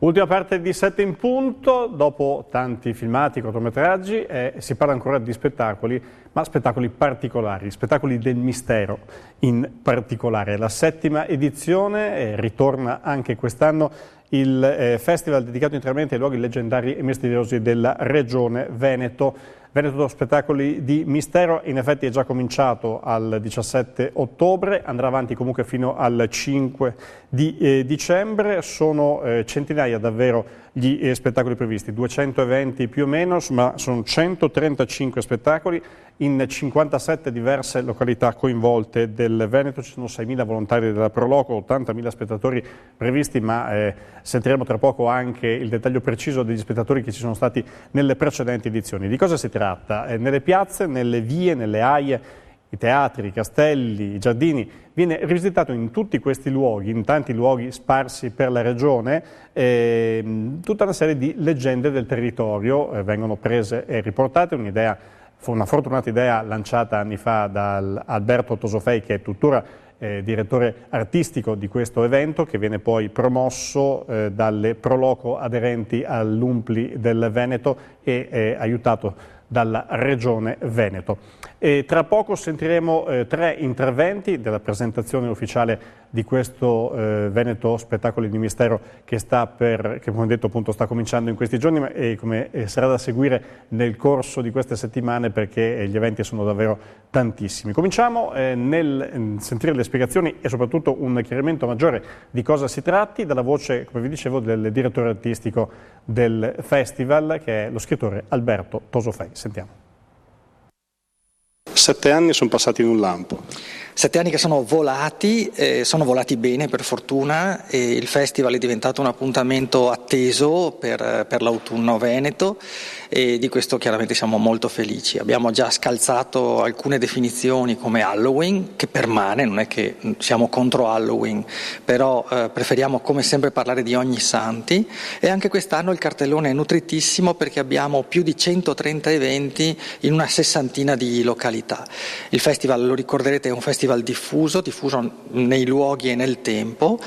Ultima parte di 7 in punto, dopo tanti filmati, cortometraggi, si parla ancora di spettacoli, ma spettacoli particolari, spettacoli del mistero in particolare. La 7ª edizione ritorna anche quest'anno il festival dedicato interamente ai luoghi leggendari e misteriosi della regione Veneto. Veneto Spettacoli di Mistero in effetti è già cominciato al 17 ottobre, andrà avanti comunque fino al 5 di dicembre, sono centinaia davvero gli spettacoli previsti, 200 eventi più o meno, ma sono 135 spettacoli in 57 diverse località coinvolte del Veneto, ci sono 6.000 volontari della Proloco, 80.000 spettatori previsti, ma sentiremo tra poco anche il dettaglio preciso degli spettatori che ci sono stati nelle precedenti edizioni. Di cosa si tratta? Nelle piazze, nelle vie, nelle aie, i teatri, i castelli, i giardini, viene rivisitato in tutti questi luoghi, in tanti luoghi sparsi per la regione, tutta una serie di leggende del territorio, vengono prese e riportate, fu una fortunata idea lanciata anni fa da Alberto Tosofei, che è tuttora direttore artistico di questo evento, che viene poi promosso dalle Proloco aderenti all'Umpli del Veneto e aiutato dalla Regione Veneto. Tra poco sentiremo 3 interventi della presentazione ufficiale di questo Veneto Spettacoli di Mistero che come detto appunto sta cominciando in questi giorni e come sarà da seguire nel corso di queste settimane, perché gli eventi sono davvero tantissimi. Cominciamo nel sentire le spiegazioni e soprattutto un chiarimento maggiore di cosa si tratti dalla voce, come vi dicevo, del direttore artistico del festival, che è lo scrittore Alberto Tosofei. Sentiamo. 7 anni sono passati in un lampo. 7 anni che sono volati bene per fortuna, e il festival è diventato un appuntamento atteso per l'autunno veneto, e di questo chiaramente siamo molto felici. Abbiamo già scalzato alcune definizioni come Halloween, che permane, non è che siamo contro Halloween, però preferiamo come sempre parlare di Ognissanti, e anche quest'anno il cartellone è nutritissimo perché abbiamo più di 130 eventi in una 60ina di località. Il festival, lo ricorderete, è un festival diffuso nei luoghi e nel tempo,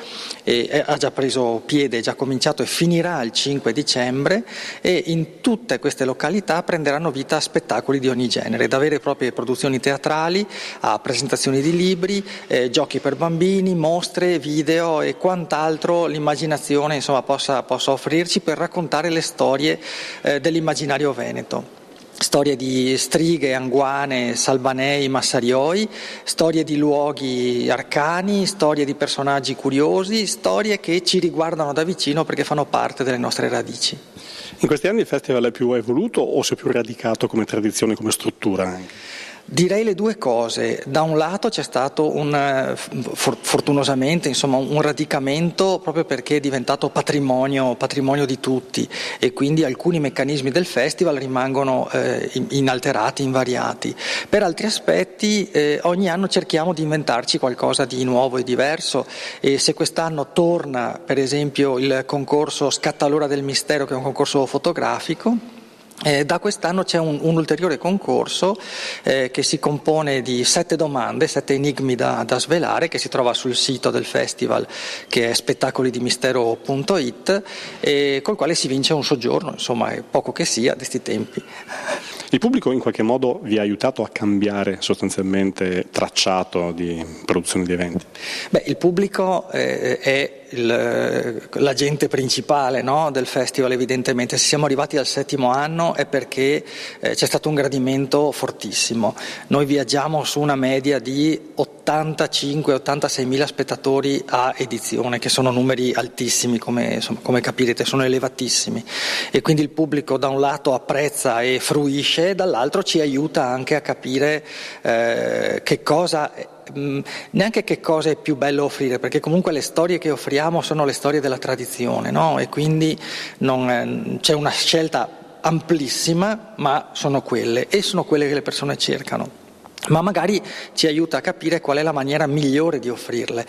e ha già preso piede, è già cominciato e finirà il 5 dicembre, e in tutte queste località prenderanno vita spettacoli di ogni genere, da vere e proprie produzioni teatrali a presentazioni di libri, giochi per bambini, mostre, video e quant'altro l'immaginazione possa offrirci per raccontare le storie dell'immaginario veneto. Storie di strighe, anguane, salbanei, massarioi, storie di luoghi arcani, storie di personaggi curiosi, storie che ci riguardano da vicino perché fanno parte delle nostre radici. In questi anni il festival è più evoluto o si è più radicato come tradizione, come struttura anche? Direi le due cose. Da un lato c'è stato fortunosamente un radicamento, proprio perché è diventato patrimonio di tutti, e quindi alcuni meccanismi del festival rimangono inalterati, invariati. Per altri aspetti ogni anno cerchiamo di inventarci qualcosa di nuovo e diverso, e se quest'anno torna per esempio il concorso Scatta l'ora del mistero, che è un concorso fotografico, da quest'anno c'è un ulteriore concorso che si compone di 7 domande, 7 enigmi da svelare, che si trova sul sito del festival, che è spettacolidimistero.it, e col quale si vince un soggiorno, è poco che sia di sti tempi. Il pubblico in qualche modo vi ha aiutato a cambiare sostanzialmente tracciato di produzione di eventi? Il pubblico è l'agente principale, no, del festival. Evidentemente, se siamo arrivati al 7° anno è perché c'è stato un gradimento fortissimo. Noi viaggiamo su una media di 85-86.000 spettatori a edizione, che sono numeri altissimi, come capirete, sono elevatissimi, e quindi il pubblico da un lato apprezza e fruisce, dall'altro ci aiuta anche a capire neanche che cosa è più bello offrire, perché comunque le storie che offriamo sono le storie della tradizione, no? E quindi c'è una scelta amplissima, ma sono quelle che le persone cercano. Ma magari ci aiuta a capire qual è la maniera migliore di offrirle.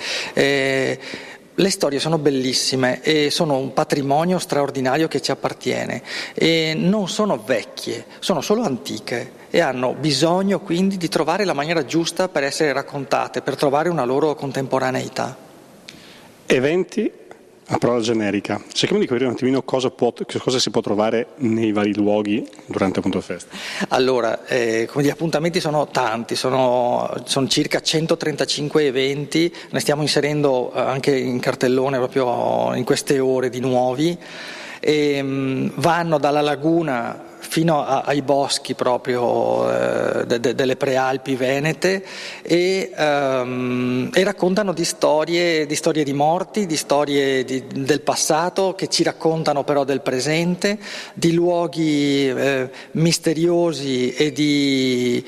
Le storie sono bellissime e sono un patrimonio straordinario che ci appartiene, e non sono vecchie, sono solo antiche, e hanno bisogno quindi di trovare la maniera giusta per essere raccontate, per trovare una loro contemporaneità. Eventi A parola generica, cerchiamo di capire un attimino cosa si può trovare nei vari luoghi durante appunto il festival. Allora, gli appuntamenti sono tanti, sono circa 135 eventi, ne stiamo inserendo anche in cartellone proprio in queste ore di nuovi, e vanno dalla laguna fino ai boschi proprio delle prealpi venete e raccontano di storie di morti, di storie del passato che ci raccontano però del presente, di luoghi misteriosi e di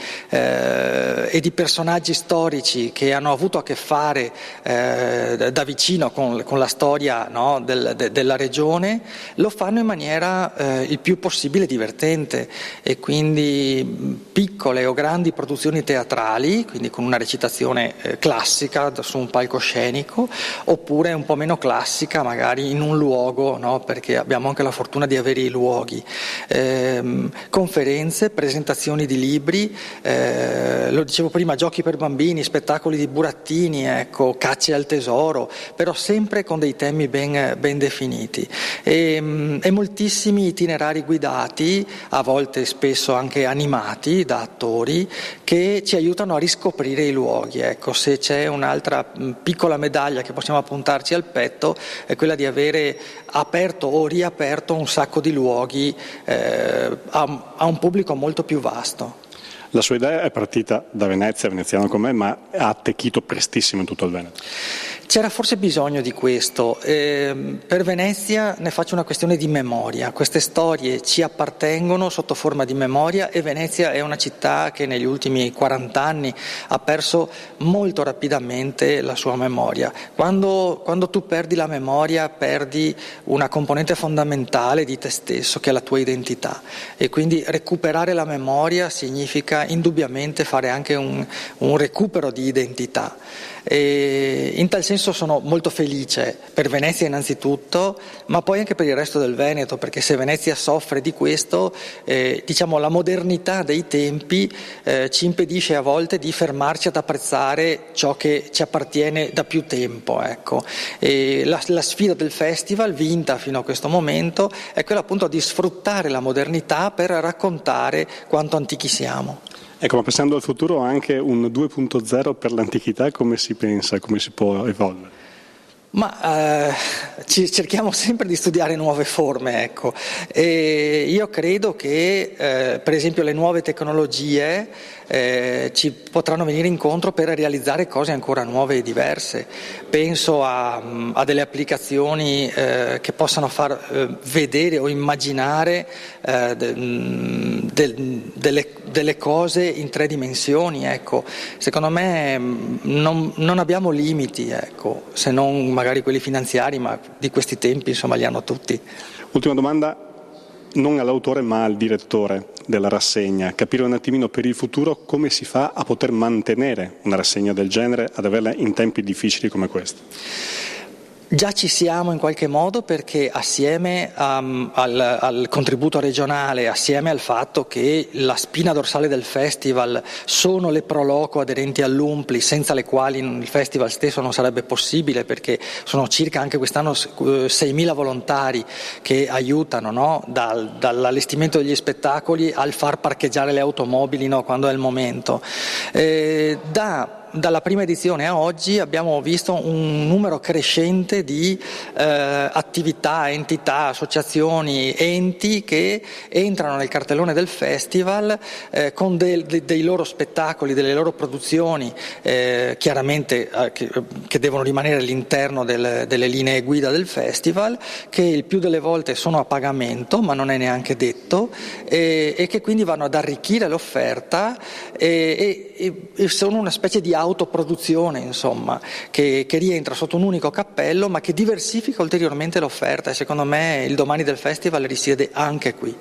personaggi storici che hanno avuto a che fare da vicino con la storia, no, della regione. Lo fanno in maniera il più possibile divertente, e quindi piccole o grandi produzioni teatrali, quindi con una recitazione classica su un palcoscenico, oppure un po' meno classica magari in un luogo, no? Perché abbiamo anche la fortuna di avere i luoghi, conferenze, presentazioni di libri, lo dicevo prima, giochi per bambini, spettacoli di burattini, ecco, cacce al tesoro, però sempre con dei temi ben definiti, e moltissimi itinerari guidati, a volte spesso anche animati da attori, che ci aiutano a riscoprire i luoghi. Ecco, se c'è un'altra piccola medaglia che possiamo appuntarci al petto è quella di avere aperto o riaperto un sacco di luoghi a un pubblico molto più vasto. La sua idea è partita da Venezia, veneziano come me, ma ha attecchito prestissimo in tutto il Veneto. C'era forse bisogno di questo. Per Venezia ne faccio una questione di memoria. Queste storie ci appartengono sotto forma di memoria, e Venezia è una città che negli ultimi 40 anni ha perso molto rapidamente la sua memoria. Quando tu perdi la memoria, perdi una componente fondamentale di te stesso, che è la tua identità, e quindi recuperare la memoria significa indubbiamente fare anche un recupero di identità. E in tal senso sono molto felice per Venezia innanzitutto, ma poi anche per il resto del Veneto, perché se Venezia soffre di questo, diciamo la modernità dei tempi ci impedisce a volte di fermarci ad apprezzare ciò che ci appartiene da più tempo, ecco. E la sfida del festival, vinta fino a questo momento, è quella appunto di sfruttare la modernità per raccontare quanto antichi siamo. Ecco, ma pensando al futuro, anche un 2.0 per l'antichità, come si pensa, come si può evolvere? Ma cerchiamo sempre di studiare nuove forme, ecco. E io credo che per esempio le nuove tecnologie ci potranno venire incontro per realizzare cose ancora nuove e diverse. Penso a delle applicazioni che possano far vedere o immaginare delle cose in 3 dimensioni, ecco. Secondo me non abbiamo limiti, ecco, se non magari quelli finanziari, ma di questi tempi insomma li hanno tutti. Ultima domanda, non all'autore ma al direttore della rassegna, capire un attimino per il futuro come si fa a poter mantenere una rassegna del genere, ad averla in tempi difficili come questi. Già ci siamo in qualche modo, perché assieme al contributo regionale, assieme al fatto che la spina dorsale del festival sono le pro loco aderenti all'UNPLI, senza le quali il festival stesso non sarebbe possibile, perché sono circa anche quest'anno 6.000 volontari che aiutano, no? Dall'allestimento degli spettacoli al far parcheggiare le automobili, no? Quando è il momento. Dalla prima edizione a oggi abbiamo visto un numero crescente di attività, entità, associazioni, enti che entrano nel cartellone del festival con dei loro spettacoli, delle loro produzioni, chiaramente che devono rimanere all'interno delle linee guida del festival, che il più delle volte sono a pagamento, ma non è neanche detto, e che quindi vanno ad arricchire l'offerta e sono una specie di autoproduzione, insomma, che rientra sotto un unico cappello, ma che diversifica ulteriormente l'offerta, e secondo me il domani del festival risiede anche qui.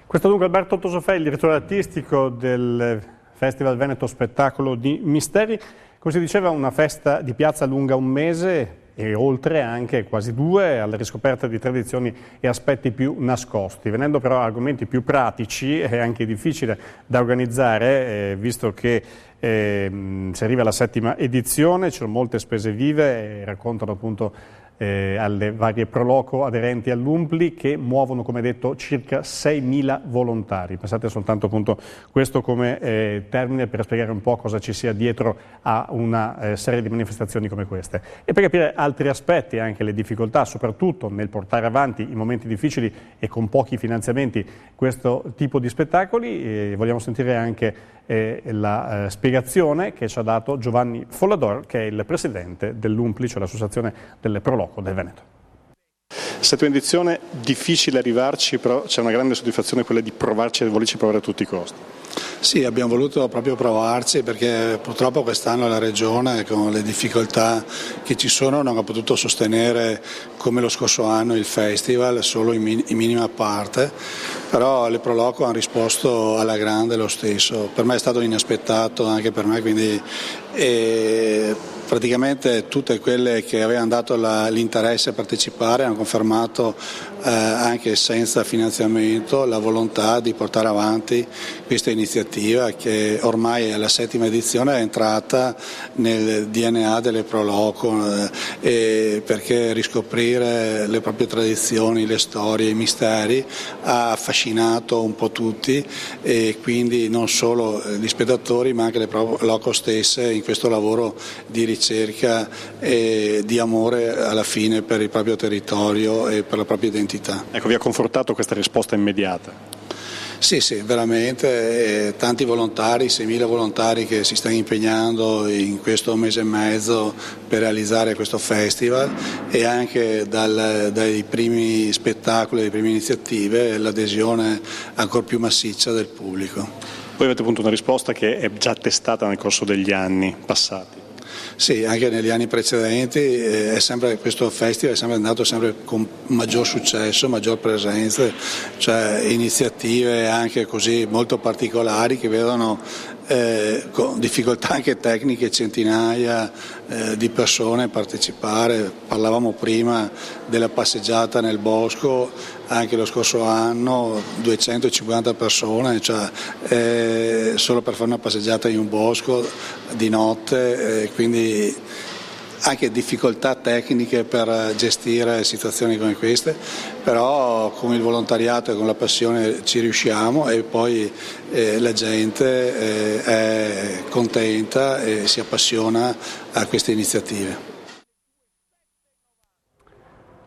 Questo dunque Alberto Tosofè, il direttore artistico del Festival Veneto Spettacolo di Misteri. Come si diceva, una festa di piazza lunga un mese, e oltre anche quasi 2 alla riscoperta di tradizioni e aspetti più nascosti. Venendo però a argomenti più pratici, è anche difficile da organizzare, visto che si arriva alla 7ª edizione, ci sono molte spese vive, raccontano appunto alle varie proloco aderenti all'UMPLI che muovono, come detto, circa 6.000 volontari. Pensate soltanto appunto questo come termine per spiegare un po' cosa ci sia dietro a una serie di manifestazioni come queste. E per capire altri aspetti, anche le difficoltà, soprattutto nel portare avanti in momenti difficili e con pochi finanziamenti questo tipo di spettacoli, vogliamo sentire anche la spiegazione che ci ha dato Giovanni Follador, che è il presidente dell'UMPLI, cioè l'associazione delle Proloco del Veneto. 7ª edizione, difficile arrivarci, però c'è una grande soddisfazione, quella di provarci e volerci provare a tutti i costi. Sì, abbiamo voluto proprio provarci perché purtroppo quest'anno la Regione, con le difficoltà che ci sono, non ha potuto sostenere come lo scorso anno il festival, solo in minima parte, però le Proloco hanno risposto alla grande lo stesso. Per me è stato inaspettato, anche per me, quindi praticamente tutte quelle che avevano dato l'interesse a partecipare hanno confermato anche senza finanziamento la volontà di portare avanti questa iniziativa che ormai è la 7ª edizione, è entrata nel DNA delle Proloco, perché riscoprire le proprie tradizioni, le storie, i misteri ha affascinato un po' tutti, e quindi non solo gli spettatori ma anche le Proloco stesse in questo lavoro di ricerca e di amore alla fine per il proprio territorio e per la propria identità. Ecco, vi ha confortato questa risposta immediata? Sì, veramente tanti volontari, 6.000 volontari che si stanno impegnando in questo mese e mezzo per realizzare questo festival, e anche dai primi spettacoli, dalle prime iniziative, l'adesione ancora più massiccia del pubblico. Poi avete appunto una risposta che è già testata nel corso degli anni passati. Sì, anche negli anni precedenti questo festival è sempre andato con maggior successo, maggior presenza, cioè iniziative anche così molto particolari che vedono con difficoltà anche tecniche centinaia di persone partecipare. Parlavamo prima della passeggiata nel bosco, anche lo scorso anno 250 persone, cioè solo per fare una passeggiata in un bosco di notte, quindi anche difficoltà tecniche per gestire situazioni come queste, però con il volontariato e con la passione ci riusciamo, e poi la gente è contenta e si appassiona a queste iniziative.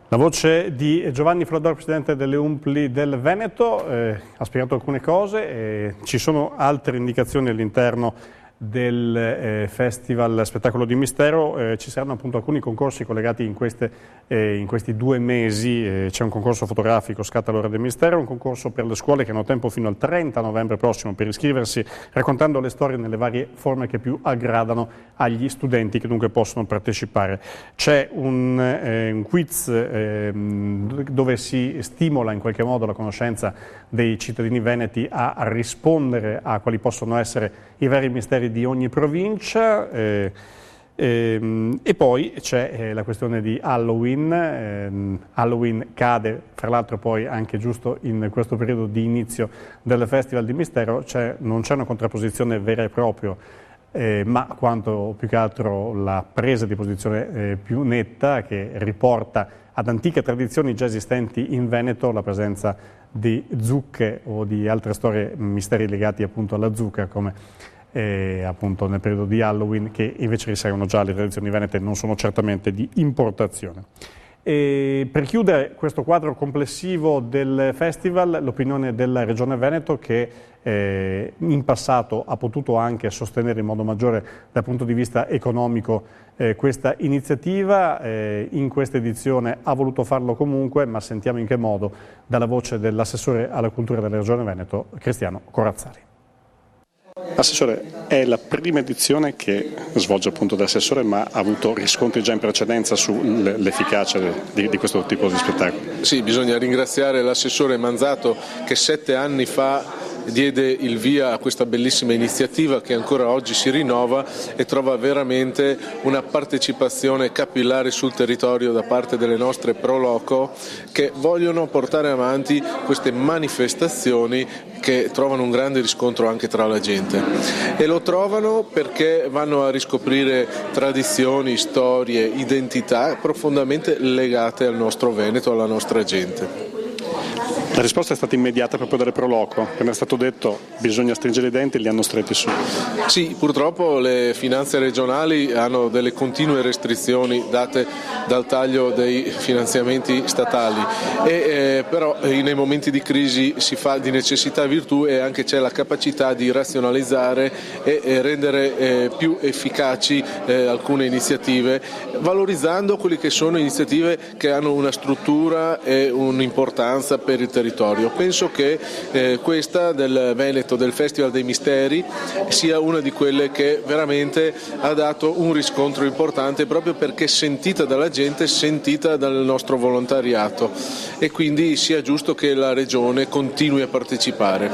La voce di Giovanni Follador, presidente delle UMPLI del Veneto, ha spiegato alcune cose, ci sono altre indicazioni all'interno del Festival Spettacolo di Mistero. Ci saranno appunto alcuni concorsi collegati in questi 2 mesi. C'è un concorso fotografico, Scatta l'ora del mistero, un concorso per le scuole che hanno tempo fino al 30 novembre prossimo per iscriversi, raccontando le storie nelle varie forme che più aggradano agli studenti che dunque possono partecipare. C'è un quiz dove si stimola in qualche modo la conoscenza dei cittadini veneti a rispondere a quali possono essere i vari misteri di ogni provincia, e poi c'è la questione di Halloween. Halloween cade, fra l'altro, poi anche giusto in questo periodo di inizio del Festival di Mistero. Non c'è una contrapposizione vera e propria, ma quanto più che altro la presa di posizione più netta, che riporta ad antiche tradizioni già esistenti in Veneto la presenza di zucche o di altre storie, misteri legati appunto alla zucca, come appunto nel periodo di Halloween, che invece risalgono già alle tradizioni venete e non sono certamente di importazione. E per chiudere questo quadro complessivo del festival, l'opinione della Regione Veneto, che in passato ha potuto anche sostenere in modo maggiore dal punto di vista economico questa iniziativa, in questa edizione ha voluto farlo comunque, ma sentiamo in che modo dalla voce dell'assessore alla cultura della Regione Veneto, Cristiano Corazzari. Assessore, è la prima edizione che svolge appunto da assessore, ma ha avuto riscontri già in precedenza sull'efficacia di questo tipo di spettacolo. Sì, bisogna ringraziare l'assessore Manzato che 7 anni fa diede il via a questa bellissima iniziativa che ancora oggi si rinnova e trova veramente una partecipazione capillare sul territorio da parte delle nostre pro loco che vogliono portare avanti queste manifestazioni che trovano un grande riscontro anche tra la gente, e lo trovano perché vanno a riscoprire tradizioni, storie, identità profondamente legate al nostro Veneto, alla nostra gente. La risposta è stata immediata proprio dalle pro loco, come è stato detto bisogna stringere i denti e li hanno stretti su. Sì, purtroppo le finanze regionali hanno delle continue restrizioni date dal taglio dei finanziamenti statali, però nei momenti di crisi si fa di necessità virtù e anche c'è la capacità di razionalizzare e rendere più efficaci alcune iniziative, valorizzando quelle che sono iniziative che hanno una struttura e un'importanza per il territorio. Penso che questa del Veneto, del Festival dei Misteri, sia una di quelle che veramente ha dato un riscontro importante proprio perché sentita dalla gente, sentita dal nostro volontariato, e quindi sia giusto che la Regione continui a partecipare.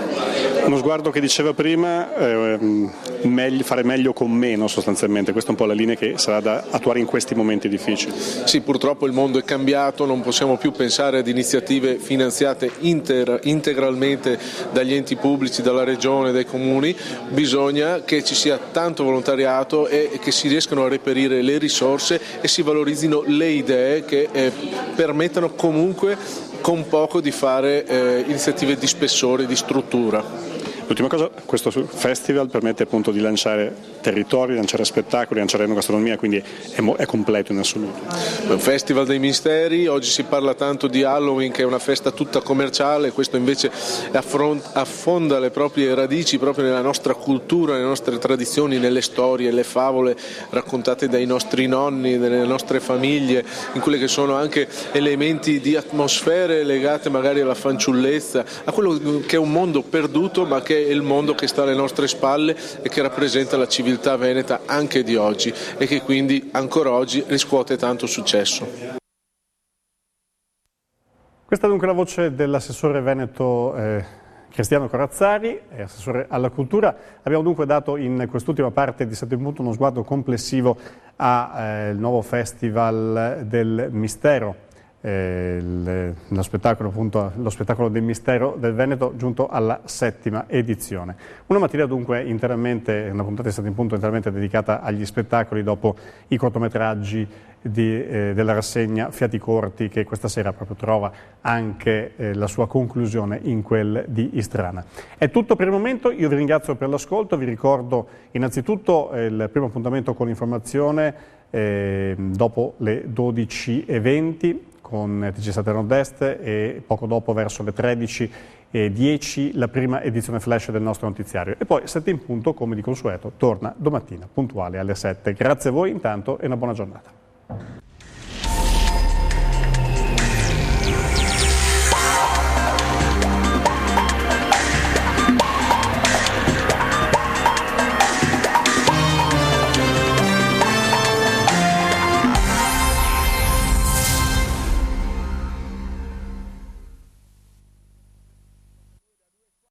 Uno sguardo che diceva prima, fare meglio con meno sostanzialmente, questa è un po' la linea che sarà da attuare in questi momenti difficili. Sì, purtroppo il mondo è cambiato, non possiamo più pensare ad iniziative finanziate integralmente dagli enti pubblici, dalla Regione, dai comuni. Bisogna che ci sia tanto volontariato e che si riescano a reperire le risorse e si valorizzino le idee che permettano comunque con poco di fare iniziative di spessore, di struttura. L'ultima cosa, questo festival permette appunto di lanciare territori, lanciare spettacoli, lanciare enogastronomia, quindi è completo in assoluto. Un festival dei misteri, oggi si parla tanto di Halloween che è una festa tutta commerciale, questo invece affonda le proprie radici proprio nella nostra cultura, nelle nostre tradizioni, nelle storie, le favole raccontate dai nostri nonni, dalle nostre famiglie, in quelle che sono anche elementi di atmosfere legate magari alla fanciullezza, a quello che è un mondo perduto ma che è il mondo che sta alle nostre spalle e che rappresenta la civiltà veneta anche di oggi e che quindi ancora oggi riscuote tanto successo. Questa è dunque la voce dell'assessore veneto Cristiano Corazzari, assessore alla cultura. Abbiamo dunque dato in quest'ultima parte di 7 in punto uno sguardo complessivo al nuovo Festival del Mistero. Lo spettacolo, appunto, lo spettacolo del Mistero del Veneto, giunto alla 7ª edizione. Una mattina dunque una puntata di 7 in punto interamente dedicata agli spettacoli dopo i cortometraggi della rassegna Fiati Corti, che questa sera proprio trova anche la sua conclusione in quel di Istrana. È tutto per il momento, io vi ringrazio per l'ascolto, vi ricordo innanzitutto il primo appuntamento con l'informazione dopo le 12:20 con TG Sat Nord-Est e poco dopo verso le 13:10 la prima edizione flash del nostro notiziario, e poi 7 in punto come di consueto torna domattina puntuale alle 7. Grazie a voi intanto e una buona giornata.